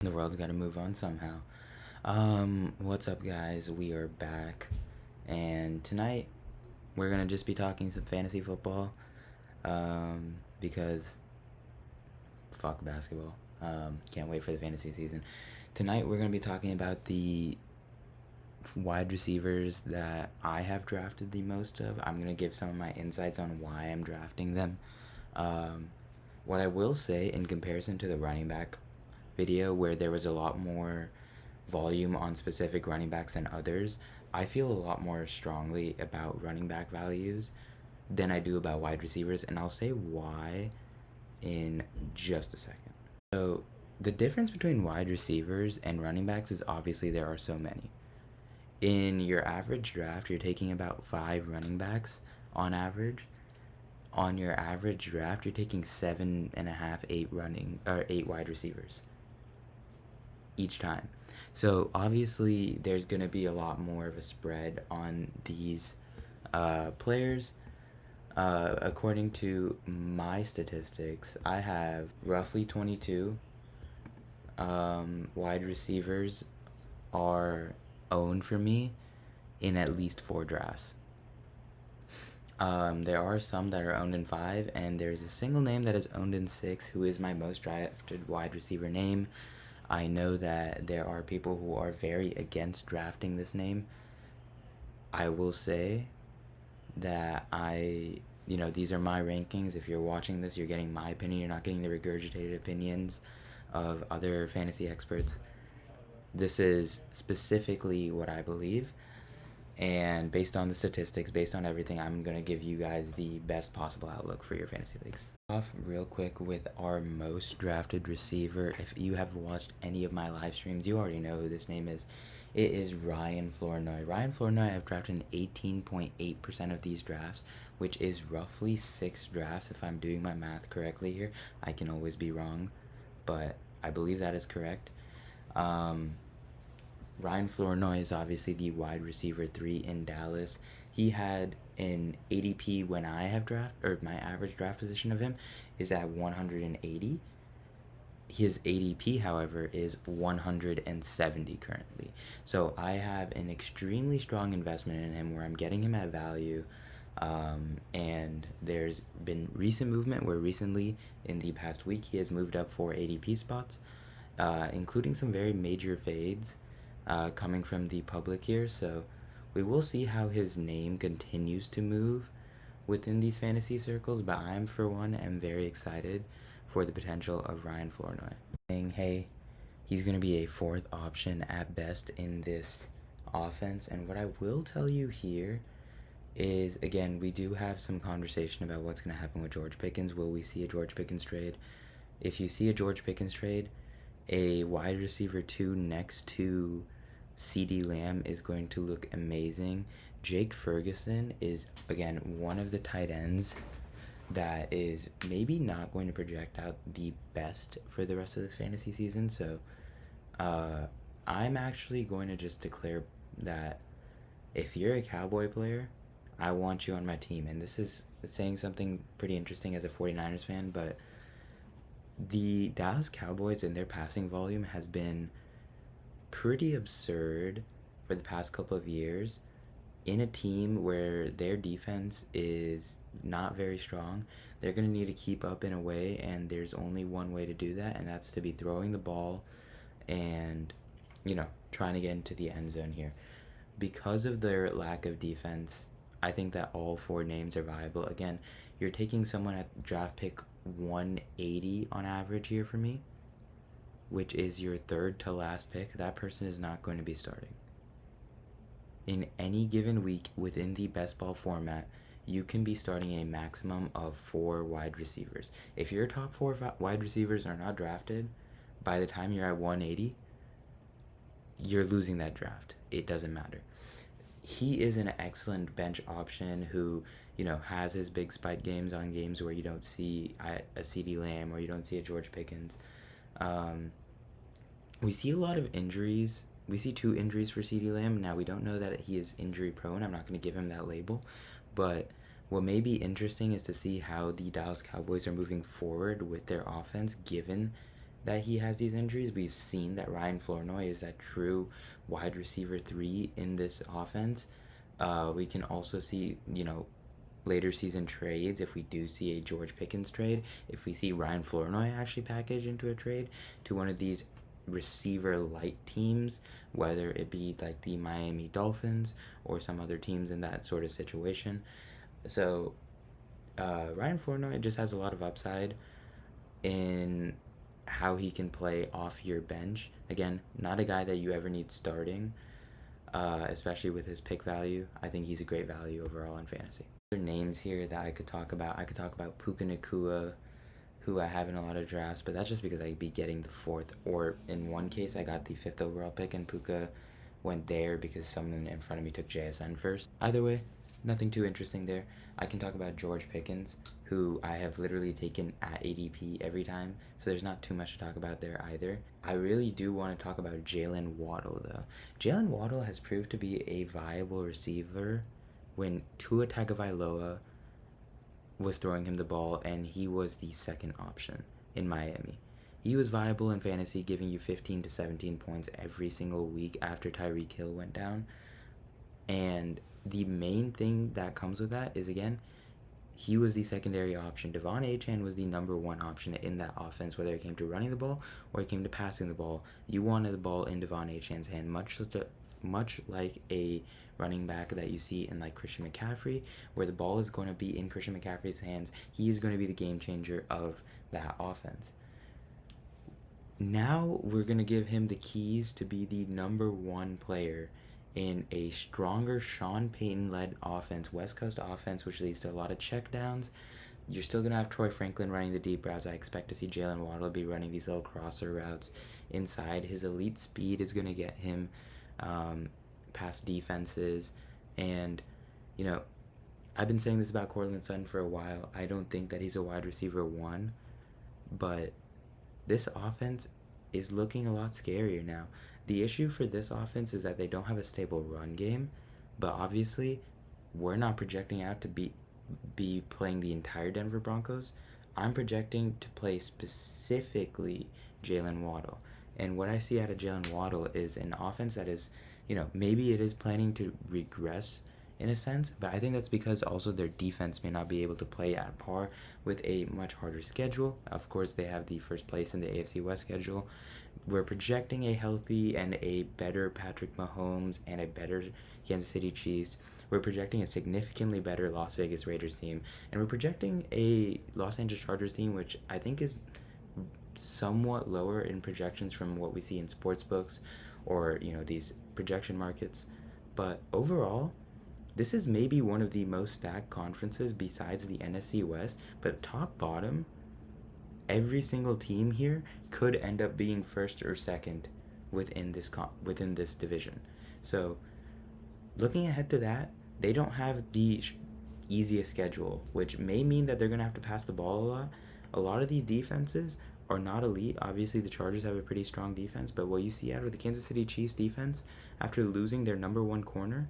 The world's got to move on somehow. What's up, guys? We are back, and tonight we're gonna just be talking some fantasy football. Because fuck basketball. Can't wait for the fantasy season. Tonight we're gonna be talking about the wide receivers that I have drafted the most of. I'm gonna give some of my insights on why I'm drafting them. Um, what I will say in comparison to the running back video, where there was a lot more volume on specific running backs than others, I feel a lot more strongly about running back values than I do about wide receivers, and I'll say why in just a second. So, the difference between wide receivers and running backs is obviously there are so many. In your average draft, you're taking about 5 running backs on average. On your average draft, you're taking 7.5, 8 wide receivers each time. So obviously, there's going to be a lot more of a spread on these players. According to my statistics, I have roughly 22 wide receivers are owned for me in at least 4 drafts. There are some that are owned in 5, and there's a single name that is owned in 6, who is my most drafted wide receiver name. I know that there are people who are very against drafting this name. I will say that these are my rankings. If you're watching this, you're getting my opinion. You're not getting the regurgitated opinions of other fantasy experts. This is specifically what I believe. And based on the statistics, based on everything, I'm going to give you guys the best possible outlook for your fantasy leagues. Off real quick with our most drafted receiver. If you have watched any of my live streams, you already know who this name is. It is Ryan Flournoy. Ryan Flournoy, I've drafted in 18.8% of these drafts, which is roughly 6 drafts if I'm doing my math correctly here. I can always be wrong, but I believe that is correct. Ryan Flournoy is obviously the wide receiver 3 in Dallas. He had an ADP when I have my average draft position of him is at 180. His ADP, however, is 170 currently. So I have an extremely strong investment in him where I'm getting him at value. And there's been recent movement where recently in the past week he has moved up 4 ADP spots, including some very major fades coming from the public here. So we will see how his name continues to move within these fantasy circles, but I'm, for one, am very excited for the potential of Ryan Flournoy. Saying, hey, he's going to be a 4th option at best in this offense. And what I will tell you here is, again, we do have some conversation about what's going to happen with George Pickens. Will we see a George Pickens trade? If you see a George Pickens trade, a wide receiver 2 next to CeeDee Lamb is going to look amazing. Jake Ferguson is, again, one of the tight ends that is maybe not going to project out the best for the rest of this fantasy season. So I'm actually going to just declare that if you're a Cowboy player, I want you on my team. And this is saying something pretty interesting as a 49ers fan, but the Dallas Cowboys and their passing volume has been pretty absurd for the past couple of years in a team where their defense is not very strong. They're going to need to keep up in a way, and there's only one way to do that, and that's to be throwing the ball and, trying to get into the end zone here. Because of their lack of defense, I think that all 4 names are viable. Again, you're taking someone at draft pick 180 on average here for me, which is your 3rd to last pick. That person is not going to be starting. In any given week within the best ball format, you can be starting a maximum of 4 wide receivers. If your top 4 wide receivers are not drafted, by the time you're at 180, you're losing that draft. It doesn't matter. He is an excellent bench option who, has his big spike games on games where you don't see a CeeDee Lamb or you don't see a George Pickens. We see a lot of injuries. We see 2 injuries for CeeDee Lamb. Now, we don't know that he is injury prone. I'm not going to give him that label. But what may be interesting is to see how the Dallas Cowboys are moving forward with their offense, given that he has these injuries. We've seen that Ryan Flournoy is that true wide receiver 3 in this offense. We can also see, later season trades, if we do see a George Pickens trade, if we see Ryan Flournoy actually package into a trade to one of these receiver light teams, whether it be like the Miami Dolphins or some other teams in that sort of situation. So Ryan Flournoy just has a lot of upside in how he can play off your bench. Again, not a guy that you ever need starting, especially with his pick value. I think he's a great value overall in fantasy. Other names here that I could talk about. I could talk about Puka Nacua, who I have in a lot of drafts, but that's just because I'd be getting the 4th, or in one case I got the 5th overall pick and Puka went there because someone in front of me took JSN first. Either way, nothing too interesting there. I can talk about George Pickens, who I have literally taken at ADP every time, so there's not too much to talk about there either. I really do want to talk about Jalen Waddle, though. Jalen Waddle has proved to be a viable receiver when Tua Tagovailoa was throwing him the ball and he was the second option in Miami. He was viable in fantasy, giving you 15 to 17 points every single week after Tyreek Hill went down. And the main thing that comes with that is, again, he was the secondary option. Devon Achane was the number 1 option in that offense, whether it came to running the ball or it came to passing the ball. You wanted the ball in Devon Achane's hand, much like a running back that you see in like Christian McCaffrey, where the ball is going to be in Christian McCaffrey's hands. He is going to be the game changer of that offense. Now we're going to give him the keys to be the number 1 player in a stronger Sean Payton-led offense, West Coast offense, which leads to a lot of checkdowns. You're still going to have Troy Franklin running the deep routes. I expect to see Jalen Waddle be running these little crosser routes inside. His elite speed is going to get him past defenses. And, I've been saying this about Courtland Sutton for a while. I don't think that he's a wide receiver 1, but this offense is looking a lot scarier now. The issue for this offense is that they don't have a stable run game, but obviously we're not projecting out to be playing the entire Denver Broncos. I'm projecting to play specifically Jalen Waddle. And what I see out of Jalen Waddle is an offense that is, maybe it is planning to regress in a sense, but I think that's because also their defense may not be able to play at par with a much harder schedule. Of course, they have the first place in the AFC West schedule. We're projecting a healthy and a better Patrick Mahomes and a better Kansas City Chiefs. We're projecting a significantly better Las Vegas Raiders team, and we're projecting a Los Angeles Chargers team, which I think is somewhat lower in projections from what we see in sports books or these projection markets. But overall, this is maybe one of the most stacked conferences besides the NFC West, but top bottom, every single team here could end up being first or second within this division. So looking ahead to that, they don't have the easiest schedule, which may mean that they're going to have to pass the ball a lot. A lot of these defenses are not elite. Obviously, the Chargers have a pretty strong defense, but what you see out of the Kansas City Chiefs defense after losing their number 1 corner,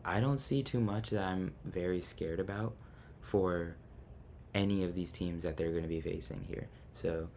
I don't see too much that I'm very scared about for any of these teams that they're going to be facing here. So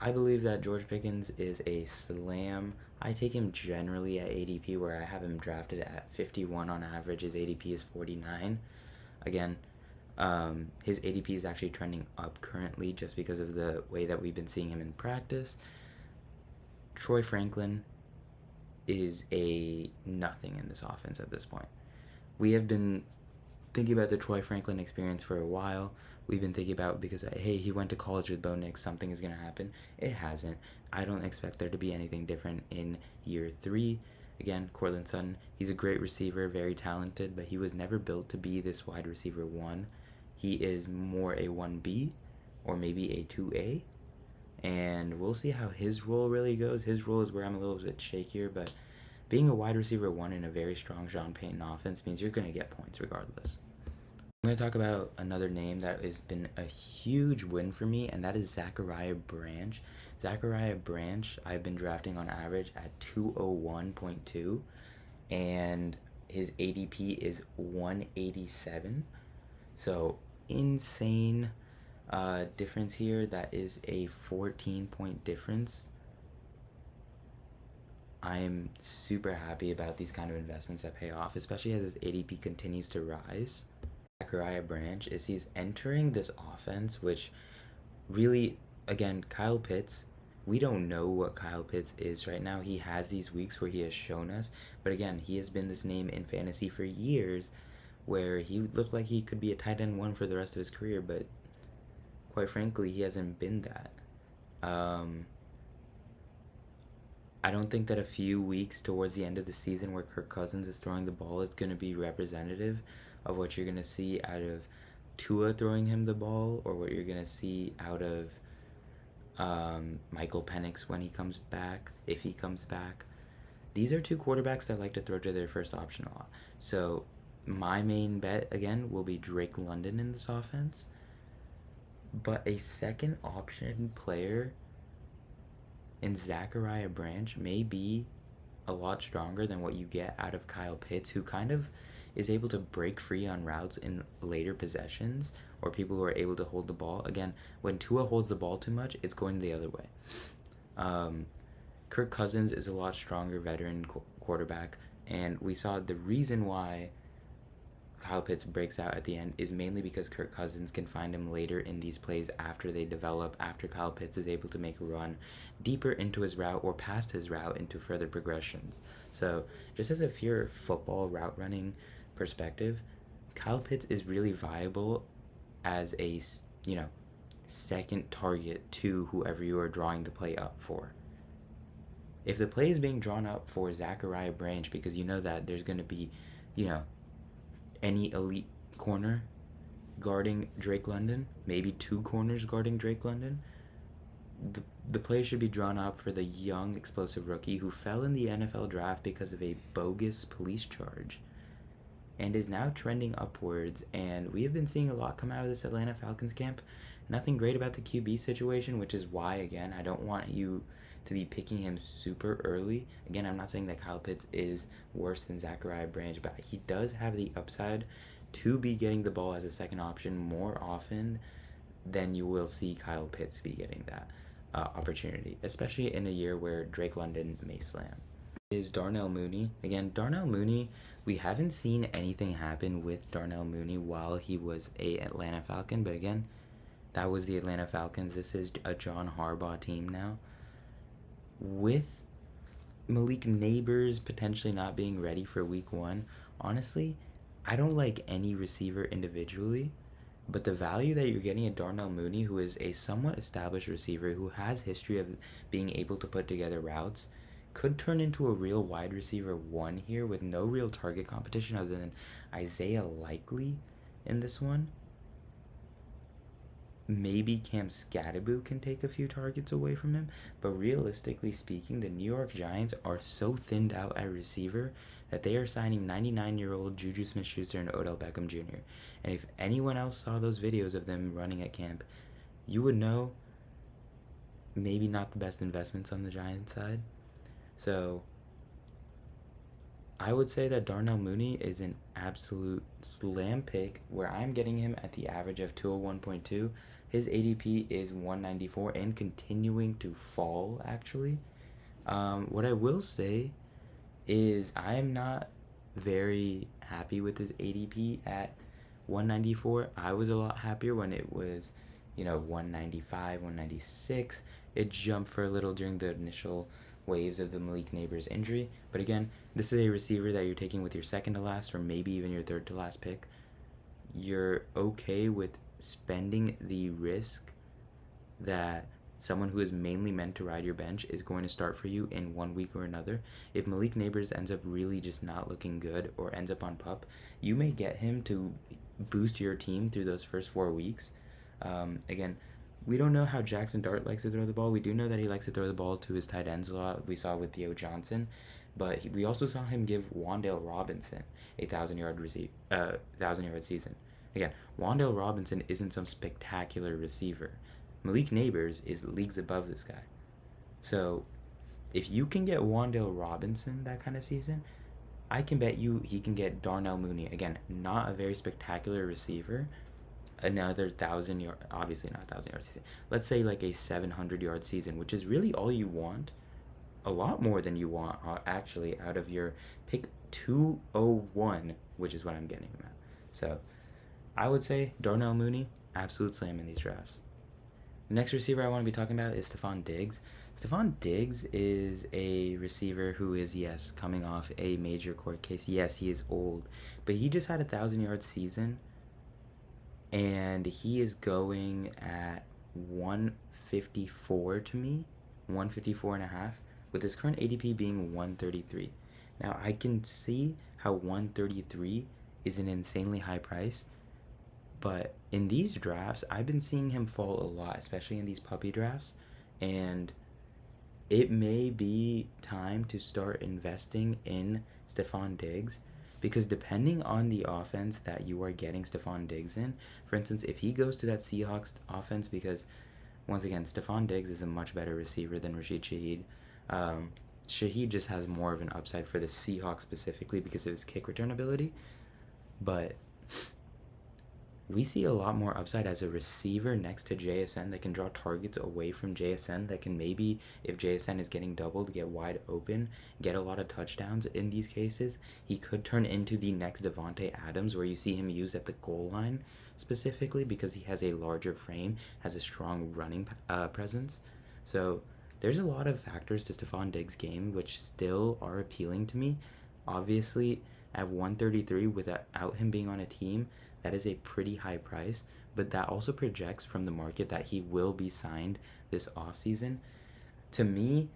I believe that George Pickens is a slam. I take him generally at ADP, where I have him drafted at 51 on average. His ADP is 49. Again, his ADP is actually trending up currently just because of the way that we've been seeing him in practice. Troy Franklin is a nothing in this offense at this point. We have been thinking about the Troy Franklin experience for a while. We've been thinking about, because, hey, he went to college with Bo Nix, something is going to happen. It hasn't. I don't expect there to be anything different in year 3. Again, Courtland Sutton, he's a great receiver, very talented, but he was never built to be this wide receiver 1. He is more a 1B or maybe a 2A, and we'll see how his role really goes. His role is where I'm a little bit shakier, but being a wide receiver 1 in a very strong Sean Payton offense means you're going to get points regardless. I'm going to talk about another name that has been a huge win for me, and that is Zachariah Branch. Zachariah Branch, I've been drafting on average at 201.2, and his ADP is 187. So insane Difference here, that is a 14-point difference. I am super happy about these kind of investments that pay off, especially as his ADP continues to rise. Zachariah Branch is he's entering this offense, which really, again, Kyle Pitts, we don't know what Kyle Pitts is right now. He has these weeks where he has shown us, but again, he has been this name in fantasy for years where he looked like he could be a tight end one for the rest of his career, but quite frankly, he hasn't been that. Um, I don't think that a few weeks towards the end of the season where Kirk Cousins is throwing the ball is going to be representative of what you're going to see out of Tua throwing him the ball or what you're going to see out of Michael Penix when he comes back, if he comes back. These are two quarterbacks that like to throw to their first option a lot. So my main bet, again, will be Drake London in this offense. But a second option player in Zachariah Branch may be a lot stronger than what you get out of Kyle Pitts, who kind of is able to break free on routes in later possessions or people who are able to hold the ball. Again, when Tua holds the ball too much, it's going the other way. Kirk Cousins is a lot stronger veteran quarterback, and we saw the reason why Kyle Pitts breaks out at the end is mainly because Kirk Cousins can find him later in these plays after they develop, after Kyle Pitts is able to make a run deeper into his route or past his route into further progressions. So, just as a pure football route running perspective, Kyle Pitts is really viable as a, second target to whoever you are drawing the play up for. If the play is being drawn up for Zachariah Branch because you know that there's going to be, any elite corner guarding Drake London, maybe two corners guarding Drake London, the play should be drawn up for the young, explosive rookie who fell in the NFL draft because of a bogus police charge and is now trending upwards. And we have been seeing a lot come out of this Atlanta Falcons camp. Nothing great about the QB situation, which is why, again, I don't want you to be picking him super early. Again, I'm not saying that Kyle Pitts is worse than Zachariah Branch, but he does have the upside to be getting the ball as a second option more often than you will see Kyle Pitts be getting that opportunity, especially in a year where Drake London may slam. Is Darnell Mooney. Again, Darnell Mooney, we haven't seen anything happen with Darnell Mooney while he was a Atlanta Falcon, but again, that was the Atlanta Falcons. This is a John Harbaugh team now. With Malik Neighbors potentially not being ready for week one, honestly, I don't like any receiver individually, but the value that you're getting at Darnell Mooney, who is a somewhat established receiver who has history of being able to put together routes, could turn into a real wide receiver one here with no real target competition other than Isaiah Likely in this one. Maybe Cam Scatterboo can take a few targets away from him, but realistically speaking, the New York Giants are so thinned out at receiver that they are signing 99-year-old Juju Smith-Schuster and Odell Beckham Jr. And if anyone else saw those videos of them running at camp, you would know maybe not the best investments on the Giants side. So I would say that Darnell Mooney is an absolute slam pick where I'm getting him at the average of 201.2. His ADP is 194 and continuing to fall, actually. What I will say is I am not very happy with his ADP at 194. I was a lot happier when it was, 195, 196. It jumped for a little during the initial waves of the Malik Neighbors injury. But again, this is a receiver that you're taking with your second to last or maybe even your third to last pick. You're okay with spending the risk that someone who is mainly meant to ride your bench is going to start for you in 1 week or another. If Malik Neighbors ends up really just not looking good or ends up on PUP, you may get him to boost your team through those first 4 weeks. Again, we don't know how Jackson Dart likes to throw the ball. We do know that he likes to throw the ball to his tight ends a lot. We saw with Theo Johnson. But we also saw him give Wan'Dale Robinson a 1,000-yard season. Again, Wan'Dale Robinson isn't some spectacular receiver. Malik Neighbors is leagues above this guy. So if you can get Wan'Dale Robinson that kind of season, I can bet you he can get Darnell Mooney. Again, not a very spectacular receiver. another 1,000 yard, obviously not 1,000 yard season. Let's say like a 700 yard season, which is really all you want. A lot more than you want actually out of your pick 201, which is what I'm getting him at. So I would say Darnell Mooney, absolute slam in these drafts. The next receiver I want to be talking about is Stephon Diggs. Stephon Diggs is a receiver who is, yes, coming off a major court case. Yes, he is old, but he just had a 1,000 yard season, and he is going at 154 to me, 154 and a half, with his current ADP being 133. Now, I can see how 133 is an insanely high price, but in these drafts, I've been seeing him fall a lot, especially in these puppy drafts, and it may be time to start investing in Stephon Diggs, because depending on the offense that you are getting Stephon Diggs in, for instance, if he goes to that Seahawks offense, because once again, Stephon Diggs is a much better receiver than Rashid Shaheed. Shaheed just has more of an upside for the Seahawks specifically because of his kick return ability, but we see a lot more upside as a receiver next to JSN that can draw targets away from JSN, that can maybe, if JSN is getting doubled, get wide open, get a lot of touchdowns in these cases. He could turn into the next Devontae Adams, where you see him used at the goal line specifically because he has a larger frame, has a strong running presence. So there's a lot of factors to Stephon Diggs' game which still are appealing to me. Obviously, at 133, without him being on a team, that is a pretty high price, but that also projects from the market that he will be signed this offseason. To me,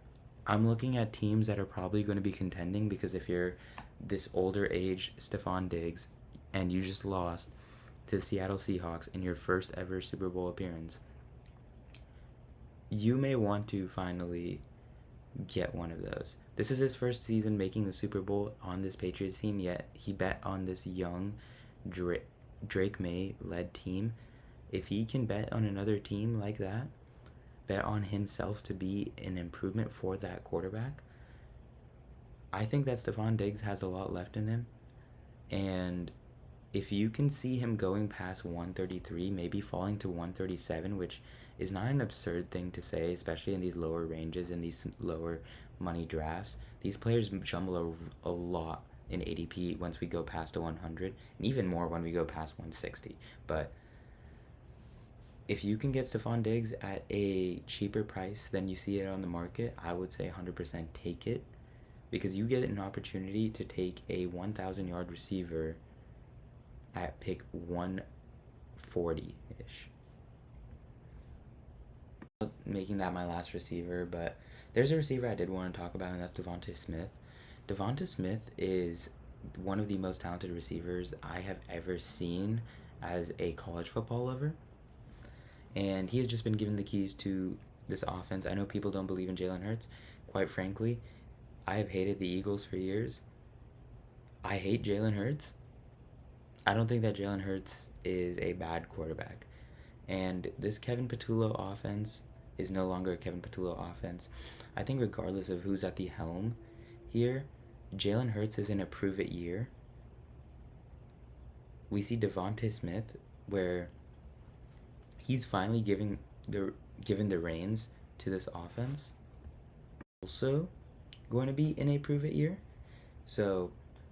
I'm looking at teams that are probably going to be contending, because if you're this older age Stephon Diggs and you just lost to the Seattle Seahawks in your first ever Super Bowl appearance, you may want to finally get one of those. This is his first season making the Super Bowl on this Patriots team, yet he bet on this young Drake May-led team. If he can bet on another team like that, bet on himself to be an improvement for that quarterback, I think that Stephon Diggs has a lot left in him. And if you can see him going past 133, maybe falling to 137, which is not an absurd thing to say, especially in these lower ranges, in these lower money drafts. These players jumble a lot in ADP once we go past a 100, and even more when we go past 160. But if you can get Stephon Diggs at a cheaper price than you see it on the market, I would say 100% take it, because you get an opportunity to take a 1,000-yard receiver at pick 140-ish. Making that my last receiver, but there's a receiver I did want to talk about, and that's Devonta Smith. Devonta Smith is one of the most talented receivers I have ever seen as a college football lover, and he has just been given the keys to this offense. I know people don't believe in Jalen Hurts. Quite frankly, I have hated the Eagles for years. I hate Jalen Hurts. I don't think that Jalen Hurts is a bad quarterback. And this Kevin Patullo offense is no longer a Kevin Patullo offense. I think regardless of who's at the helm here, Jalen Hurts is in a prove-it year. We see Devonta Smith, where he's finally given the reins to this offense. Also going to be in a prove-it year. So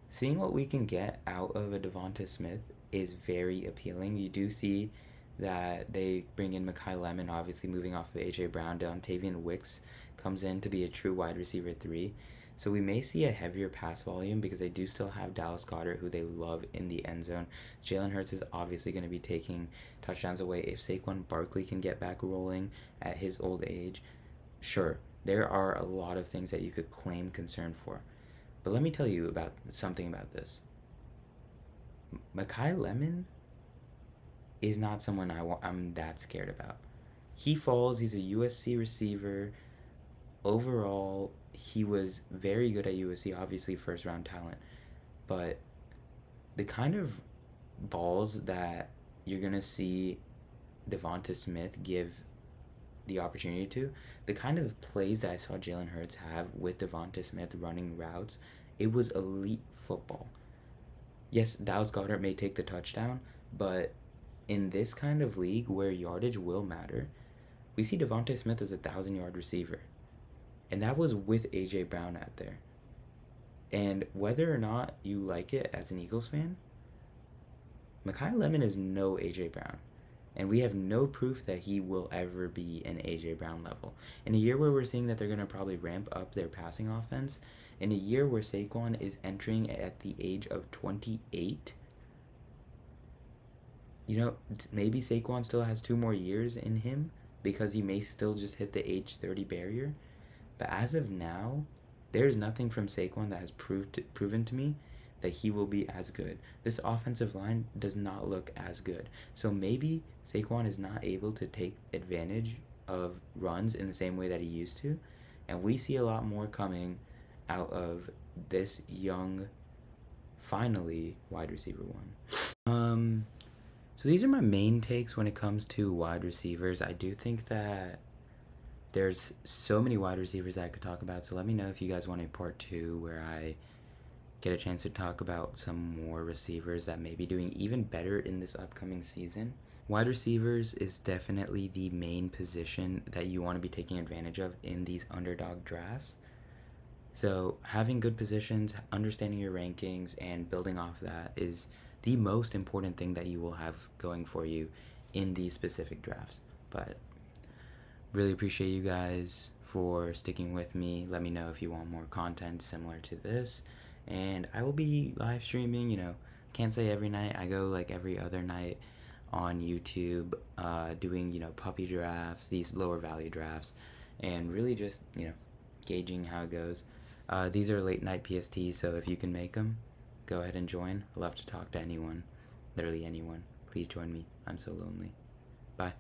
seeing what we can get out of a Devonta Smith is very appealing. You do see that they bring in Mekhi Lemon, obviously moving off of A.J. Brown. Dontavian Wicks comes in to be a true wide receiver 3. So we may see a heavier pass volume because they do still have Dallas Goedert, who they love in the end zone. Jalen Hurts is obviously going to be taking touchdowns away. If Saquon Barkley can get back rolling at his old age, sure, there are a lot of things that you could claim concern for. But let me tell you about something about this. Mekhi Lemon is not someone I'm that scared about. He falls. He's a USC receiver. Overall, he was very good at USC, obviously first-round talent. But the kind of balls that you're going to see Devonta Smith give the opportunity to, the kind of plays that I saw Jalen Hurts have with Devonta Smith running routes, it was elite football. Yes, Dallas Goedert may take the touchdown, but in this kind of league where yardage will matter, we see Devontae Smith as a 1,000-yard receiver. And that was with A.J. Brown out there. And whether or not you like it as an Eagles fan, Mekhi Lemon is no A.J. Brown. And we have no proof that he will ever be an A.J. Brown level. In a year where we're seeing that they're going to probably ramp up their passing offense, in a year where Saquon is entering at the age of 28, you know, maybe Saquon still has 2 more years in him because he may still just hit the age 30 barrier. But as of now, there's nothing from Saquon that has proven to me that he will be as good. This offensive line does not look as good. So maybe Saquon is not able to take advantage of runs in the same way that he used to. And we see a lot more coming out of this young, finally, wide receiver one. So these are my main takes when it comes to wide receivers. I do think that there's so many wide receivers I could talk about. So let me know if you guys want a part 2 where I get a chance to talk about some more receivers that may be doing even better in this upcoming season. Wide receivers is definitely the main position that you want to be taking advantage of in these underdog drafts. So having good positions, understanding your rankings, and building off that is the most important thing that you will have going for you in these specific drafts. But really appreciate you guys for sticking with me. Let me know if you want more content similar to this. And I will be live streaming, you know, can't say every night. I go like every other night on YouTube, doing, you know, puppy drafts, these lower value drafts, and really just, you know, gauging how it goes. These are late night PSTs, so if you can make them, go ahead and join. I love to talk to anyone, literally anyone. Please join me. I'm so lonely. Bye.